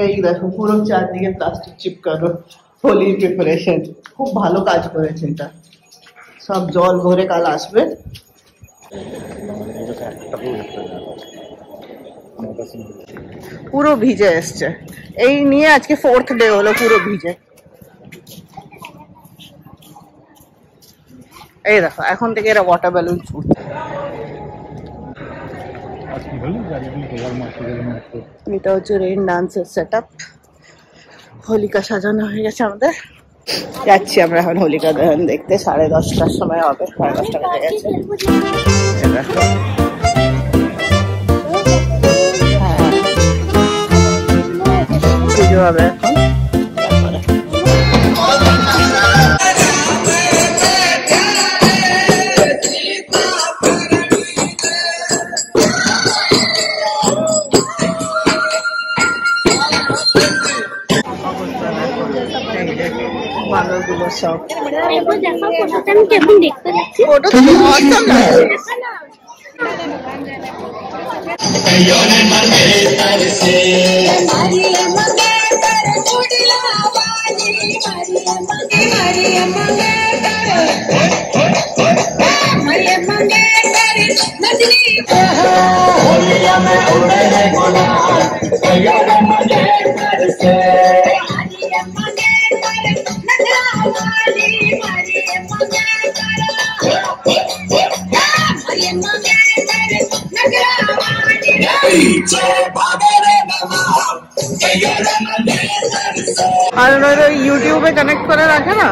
এই দেখো পুরো চারদিকে প্লাস্টিক চিপকানো হোলির প্রিপারেশন খুব ভালো কাজ করেছে এটা সব জল ভরে কাল আসবে পুরো ভিজে এসছে এই নিয়ে আজকে 4th ডে হলো পুরো ভিজে এই দেখো এখন থেকে এরা ওয়াটার ব্যালুন ছুটছে এটা হচ্ছে রেইন ডান্সের সেটআপ হোলিকা সাজানো হয়ে গেছে আমাদের যাচ্ছি আমরা এখন হোলিকা দহন দেখতে 10:30টার সময় হবে 10:30টা বেজে গেছে পুজো হবে এখন সব আর ওরা ইউটিউবে কানেক্ট করে রাখে না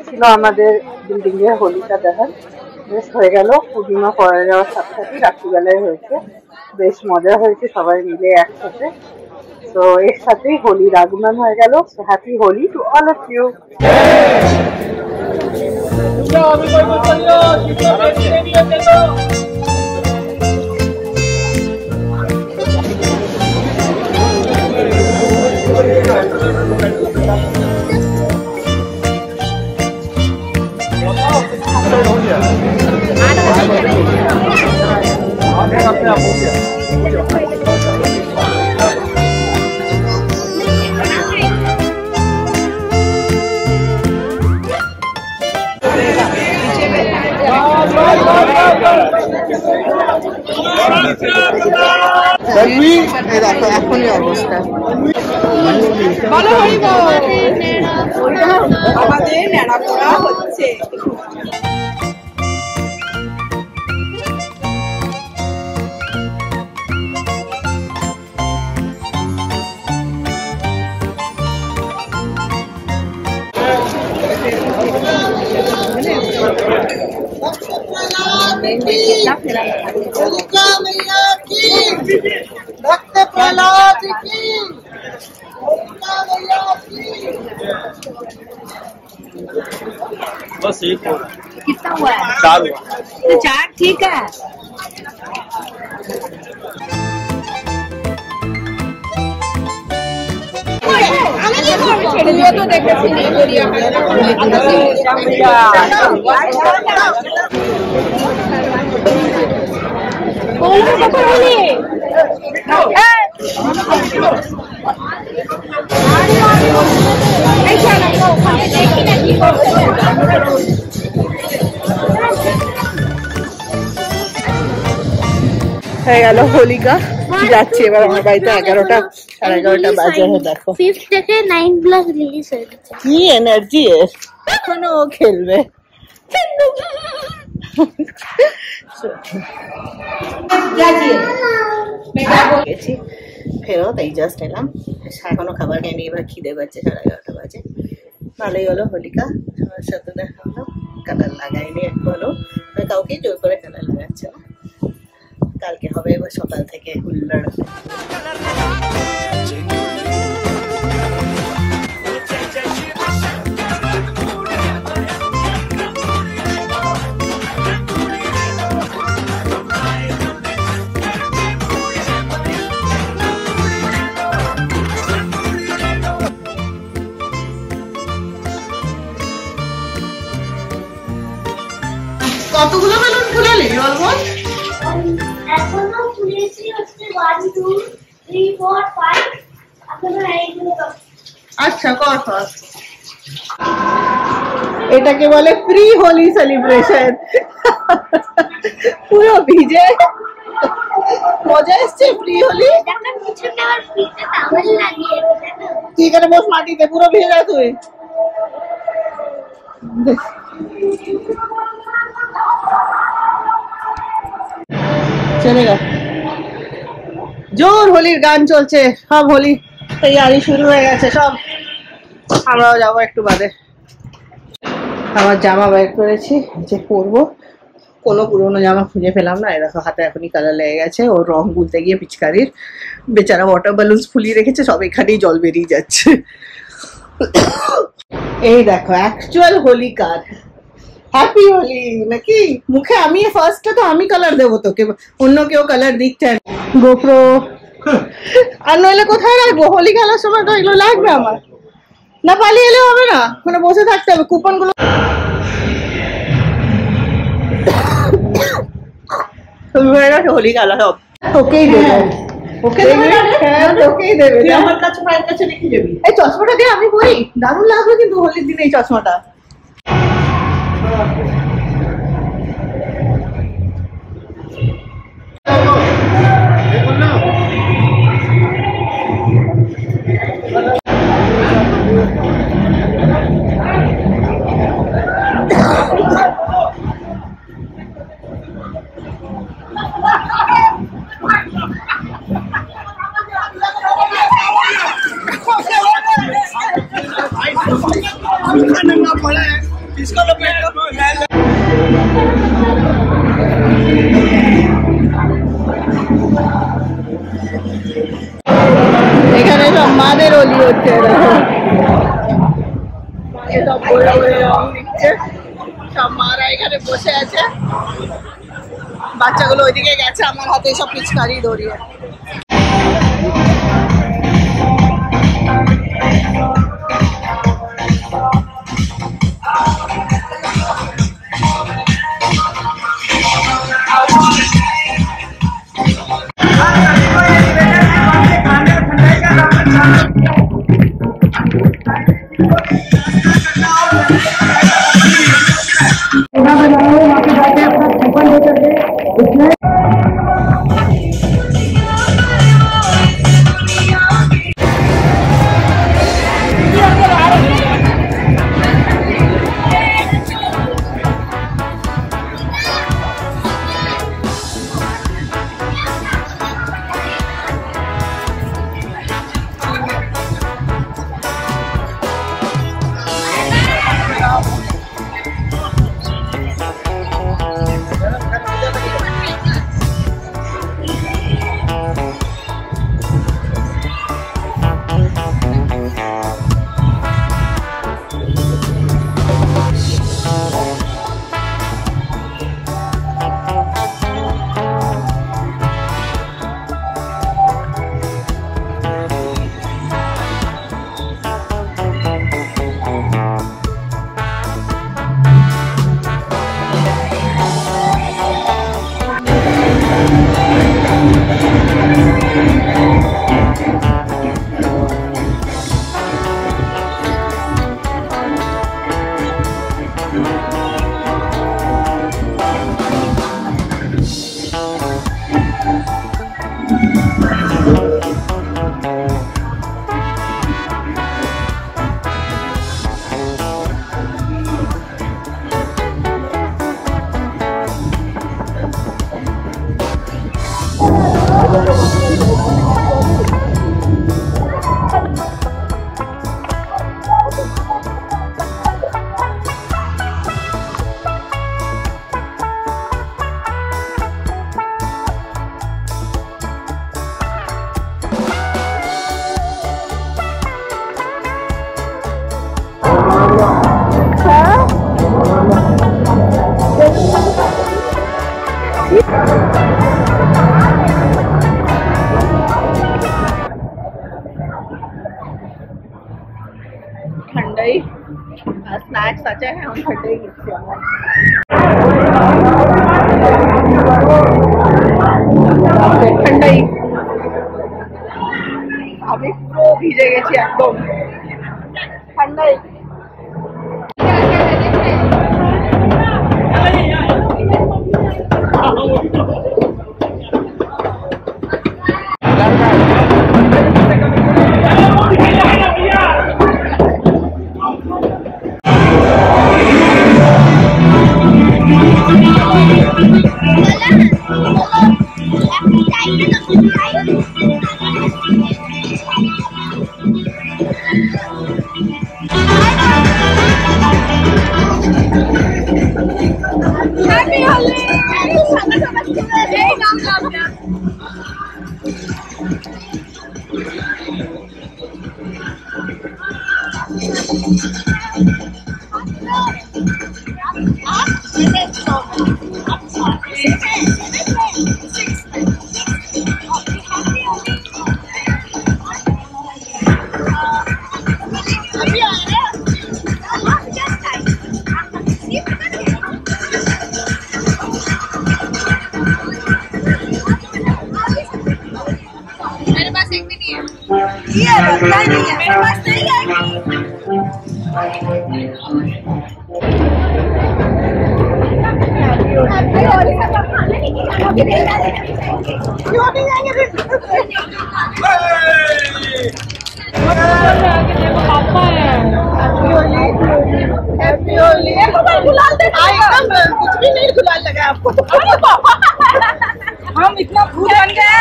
ছিল আমাদের বিল্ডিং এ হোলিকা দহন বেশ হয়ে গেল পূর্ণিমা পড়ে যাওয়ার সাথে সাথে রাত্রিবেলায় হয়েছে বেশ মজা হয়েছে সবাই মিলে একসাথে তো এর সাথেই হোলির আগমন হয়ে গেল happy Holi to all of you এখনই অবস্থা আমাদের নেড়া করা হচ্ছে भक्त प्रहलाद की बस एक कितना हुआ है 4 हुआ तो 4 ठीक है तो देखे হয়ে গেল হোলিকা, যাচ্ছি এবার আমার বাড়িতে। 11টা সাড়ে 11টা বাজে। দেখো 5 থেকে 9 ব্লক রিলিজ হয়ে গেছে। কি এনার্জি এর, এখনো ও খেলবে। ফেরত এই জাস্ট এলাম, এখনো খাবার খাইনি, এবার খিদে পাচ্ছে। 11:30 বাজে। ভালোই হলো হোলিকা, সবার সাথে দেখা হলো। কালার লাগাইনি এখনো, কাউকে জোর করে কালার লাগাচ্ছে না। কালকে হবে এবার সকাল থেকে হুল্লাড়। কতগুলো বেলুন ফুলালি অলমোস্ট? এখনো ফুলেছি হচ্ছে 1 2 3 4 5। এখনো এইগুলো। আচ্ছা কর কর। এটাকে বলে প্রি হোলি সেলিব্রেশন। পুরো ভিজে মজা এসছে প্রি হোলি। দেখো পিছনে আবার পিঠে টাওয়েল লাগিয়ে দেখো। তুই এখানে বস মাটিতে, পুরো ভিজে যা তুই। চলেগা জোর হোলির গান চলছে, সব হোলি তৈরি শুরু হয়ে গেছে সব। আমরাও যাবো একটু বাদে। আমার জামা বের করেছি যে পরবো, কোনো পুরোনো জামা খুঁজে পেলাম না। এরকম হাতে এখনই কালার লেগে গেছে। ওর রং গুলতে গিয়ে পিচকারির বেচারা ওয়াটার বেলুন ফুলিয়ে রেখেছে, সব এখানেই জল বেরিয়ে যাচ্ছে। এই দেখো অ্যাকচুয়াল হোলি কার, হ্যাপি হোলি নাকি? মুখে আমি ফার্স্টে তো আমি কালার দেবো তোকে, অন্য কেউ কালার দিচ্ছে। গোপ্রো আর নইলে কোথায় রাখবো? হোলি খেলার সময় তো এগুলো লাগবে আমার। না পালিয়ে এলে হবে না, ওখানে বসে থাকতে হবে। কুপন গুলো হয়ে গেছে হোলি খেলা সব। ওকেই দেবে, ওকে দেবে, হ্যাঁ ওকেই দেবে। আমার কাছে মায়ের কাছে রেখে যাবি। এই চশমাটা দিয়ে আমি পরি, দারুণ লাগবে কিন্তু হোলির দিনে এই চশমাটা। এখানে সব মাদের হোলি হচ্ছে, সব বড় বড় রং দিচ্ছে। সব মারা এখানে বসে আছে, বাচ্চাগুলো ওইদিকে গেছে। আমার হাতে সব পিচকারি দড়িয়ে। ঠান্ডাই স্ন্যাক্স আছে এখন ঠান্ডাই দিচ্ছে ঠান্ডাই আমি পুরো ভিজে গেছি একদম ঠান্ডাই मेरे पास नहीं है क्यों नहीं जाएंगे हैप्पी होली गुलाल कुछ भी नहीं गुलाल लगा आपको हम इतना भूल बन गए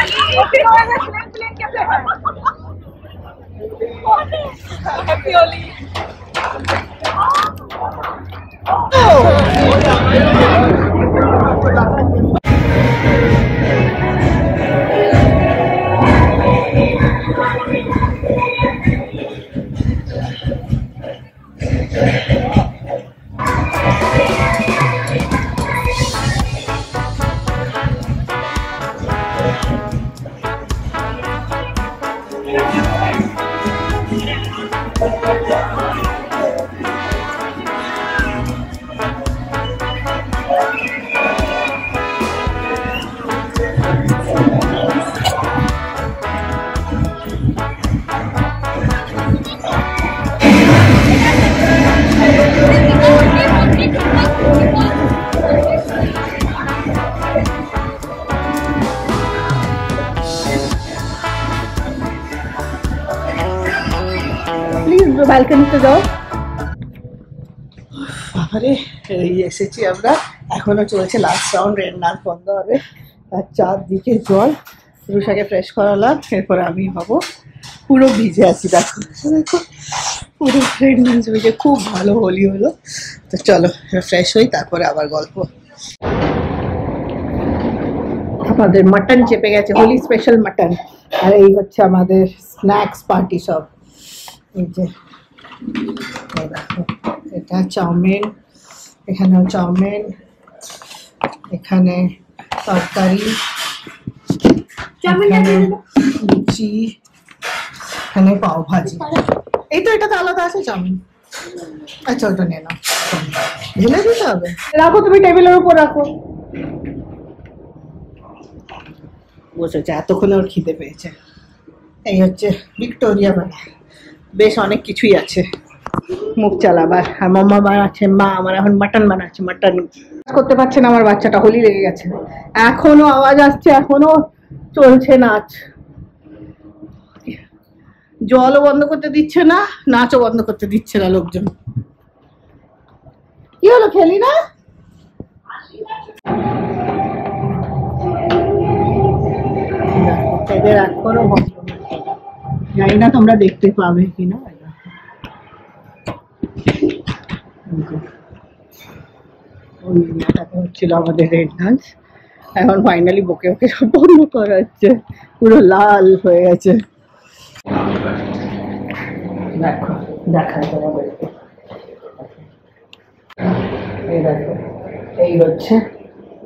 हैप्पी होली ব্যালকনিতে যাও বাবারে এই এসেছি আমরা এখনো চলছে লাস্ট রাউন্ড রেন্নার বন্ধ হবে আর চারদিকে জল রুষাকে ফ্রেশ করালাম এরপর আমি হবো পুরো ভিজে আছি দেখো দেখো পুরো রেন্নার ভিজে খুব ভালো হোলি হলো তো চলো ফ্রেশ হই তারপরে আবার গল্প আমাদের মাটন চেপে গেছে হোলি স্পেশাল মাটন আর এই হচ্ছে আমাদের স্ন্যাক্স পার্টি সব এই যে এটা চাউমিন এখানেও চাউমিন এখানে তরকারি লুচি এখানে পাও ভাজি এই তো এটা তো আলাদা আছে চাউমিন আচ্ছা ওটা নিয়ে নাও ঢেলে দিতে হবে রাখো তুমি টেবিলের উপর রাখো বসেছে এতক্ষণে ওর খিদে পেয়েছে এই হচ্ছে ভিক্টোরিয়া মেলা বেশ অনেক কিছুই আছে মুখ চালাবার আর মাম্মা বানাচ্ছে মা আমার এখন মাটন বানাচ্ছে মাটন করতে পারছে না আমার বাচ্চাটা হোলি লেগে গেছে এখনো আওয়াজ আসছে এখনো চলছে নাচ জলও বন্ধ করতে দিচ্ছে না, নাচও বন্ধ করতে দিচ্ছে না লোকজন। কি হলো, খেলি না? এদের এখনো বন্ধ, জানি না তোমরা দেখতে পাবে কিনা। হচ্ছিল আমাদের রেড ডান্স, এখন ফাইনালি বকে বকে সব বন্ধ করা হচ্ছে, পুরো লাল হয়ে গেছে। দেখো দেখায় তোমাদেরকে, এই দেখো এই হচ্ছে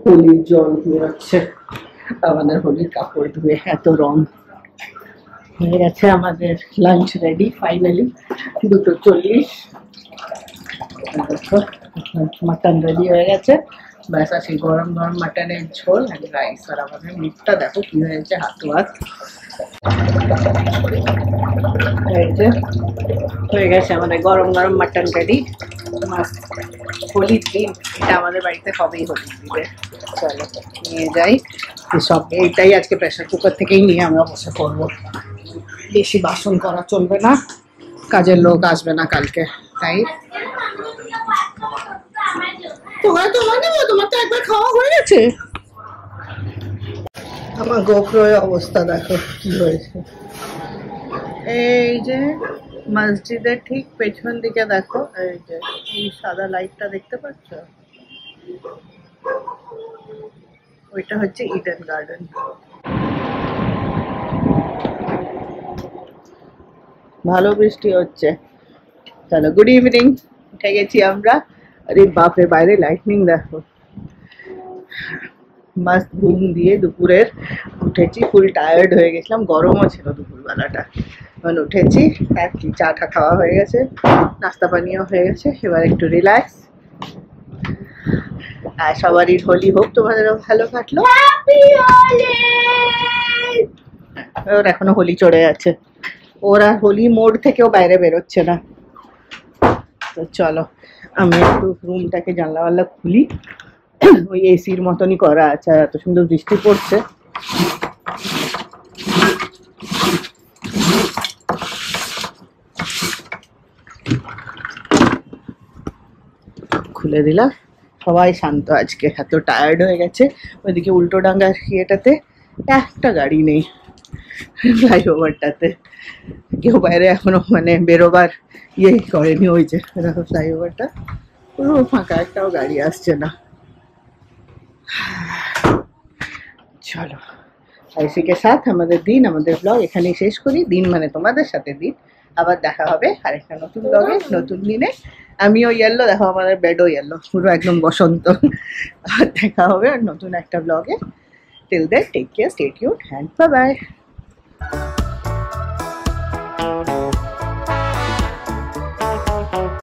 হোলির জল বেরোচ্ছে আমাদের, হোলির কাপড় ধুয়ে এত রং হয়ে গেছে। আমাদের lunch ready finally, 2:40। Mutton ready হয়ে গেছে, ব্যাস আছে গরম গরম মাটনের ঝোল আর রাইস। আর আমাদের মিটটা দেখো কি হয়েছে, হাত হয়ে গেছে আমাদের গরম গরম মাটন রেডি। হোলির দিন এটা আমাদের বাড়িতে হবেই, হোলির দিনে। চলো নিয়ে যাই সব, এইটাই আজকে প্রেশার কুকার থেকেই নিয়ে আমরা বসে করবো। বেশি বাসন করা চলবে না, কাজের লোক আসবে না কালকে, তাই তোমার তো একবার খাওয়া হয়ে গেছে। আমার গোপ্রোর অবস্থা দেখো কি হয়েছে। এই যে মসজিদের ঠিক পেছন দিকে দেখো, এই যে এই সাদা লাইটটা দেখতে পাচ্ছ, ওইটা হচ্ছে ইডেন গার্ডেন। ভালো বৃষ্টি হচ্ছে। চলো গুড ইভিনিং, উঠে গেছি আমরা। আরে বাপরে, বাইরে লাইটনিং দেখো। মাস্ট ঘুম দিয়ে দুপুরের উঠেছি, ফুল টায়ার্ড হয়ে গেছিলাম, গরমও ছিল দুপুরবেলাটা। এখন উঠেছি, আর কি চা টা খাওয়া হয়ে গেছে, নাস্তা পানিও হয়ে গেছে, এবার একটু রিল্যাক্স। আর সবারই হোলি হোক, তোমাদেরও ভালো কাটলো। ওর এখনো হোলি চড়ে আছে, ওরা হোলি মোড থেকেও বাইরে বেরোচ্ছে না। তো চলো আমি একটু রুমটাকে জানলা খুলি, ওই এসির মতনই করা আছে, এত সুন্দর বৃষ্টি পড়ছে। খুলে দিলাম, সবাই শান্ত আজকে, এত টায়ার্ড হয়ে গেছে। ওইদিকে উল্টোডাঙ্গার ইয়েটাতে একটা গাড়ি নেই, ফ্লাইওভারটাতে কেউ বাইরে এখনো মানে বেরোবার ইয়ে করেনি। ওই যে দেখো ফ্লাইওভারটা পুরো ফাঁকা, একটাও গাড়ি আসছে না। চলো আইসিকে সাথ আমাদের দিন, আমাদের ব্লগ এখানেই শেষ করি। দিন মানে তোমাদের সাথে দিন, আবার দেখা হবে আরেকটা নতুন ব্লগে নতুন দিনে। আমিও ইয়েলো, দেখো আমাদের বেডও ইয়েলো, পুরো একদম বসন্ত। আবার দেখা হবে আর নতুন একটা ব্লগে। Till then take care, stay tuned, and bye by.